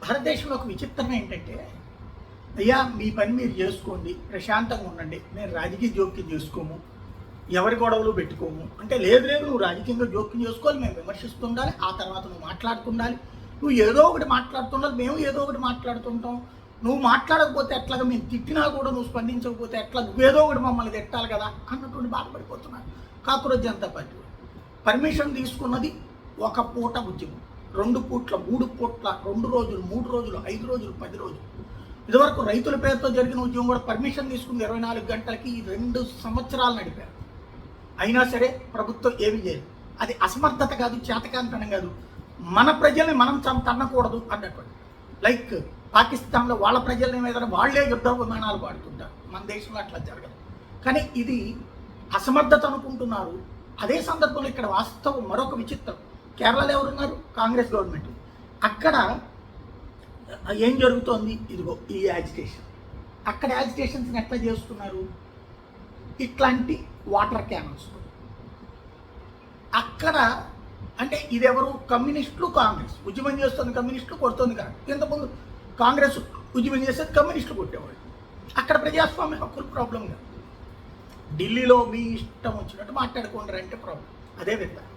భారతదేశంలో ఒక విచిత్రం ఏంటంటే, అయ్యా మీ పని మీరు చేసుకోండి, ప్రశాంతంగా ఉండండి, నేను రాజకీయ జోక్యం చేసుకోము, ఎవరి గొడవలు పెట్టుకోము అంటే, లేదు లేదు నువ్వు రాజకీయంగా జోక్యం చేసుకోవాలి, మేము విమర్శిస్తుండాలి, ఆ తర్వాత నువ్వు మాట్లాడుతుండాలి, నువ్వు ఏదో ఒకటి మాట్లాడుతుండాలి, మేము ఏదో ఒకటి మాట్లాడుతుంటాం, నువ్వు మాట్లాడకపోతే ఎట్లాగా, మేము తిట్టినా కూడా నువ్వు స్పందించకపోతే ఎట్లా, నువ్వేదో ఒకటి మమ్మల్ని తిట్టాలి కదా అన్నటువంటి బాధపడిపోతున్నారు కాక్రోచ్ జనతా పార్టీ. పర్మిషన్ తీసుకున్నది ఒక పూట ఉద్యమం, 2 పూట్ల 3 పూట్ల, 2 రోజులు 3 రోజులు 5 రోజులు 10 రోజులు. ఇదివరకు రైతుల పేరుతో జరిగిన ఉద్యమం కూడా పర్మిషన్ తీసుకుంది 24 గంటలకి 2 సంవత్సరాలు నడిపారు. అయినా సరే ప్రభుత్వం ఏమీ చేయదు. అది అసమర్థత కాదు, చేతకాంతనం కాదు, మన ప్రజల్ని మనం తన్నకూడదు అన్నటువంటి. లైక్ పాకిస్తాన్లో వాళ్ళ ప్రజల్ని మీద వాళ్లే యుద్ధ విమానాలు వాడుతుంటారు, మన దేశంలో అట్లా జరగదు. కానీ ఇది అసమర్థత అనుకుంటున్నారు. అదే సందర్భంలో ఇక్కడ వాస్తవం మరొక విచిత్రం. కేరళలో ఎవరున్నారు? కాంగ్రెస్ గవర్నమెంట్. అక్కడ ఏం జరుగుతోంది? ఇదిగో ఈ యాజిటేషన్. అక్కడ యాజిటేషన్స్ని ఎట్లా చేస్తున్నారు? ఇట్లాంటి వాటర్ క్యానల్స్. అక్కడ అంటే ఇదెవరు? కమ్యూనిస్టులు, కాంగ్రెస్. ఉద్యమం చేస్తుంది కమ్యూనిస్టులు, కొడుతుంది కాదు. ఇంతకుముందు కాంగ్రెస్ ఉద్యమం చేసేది, కమ్యూనిస్టులు కొట్టేవాళ్ళు. అక్కడ ప్రజాస్వామ్య హక్కులు ప్రాబ్లం కాదు. ఢిల్లీలో మీ ఇష్టం వచ్చినట్టు మాట్లాడుకుంటారంటే ప్రాబ్లం. అదే విధంగా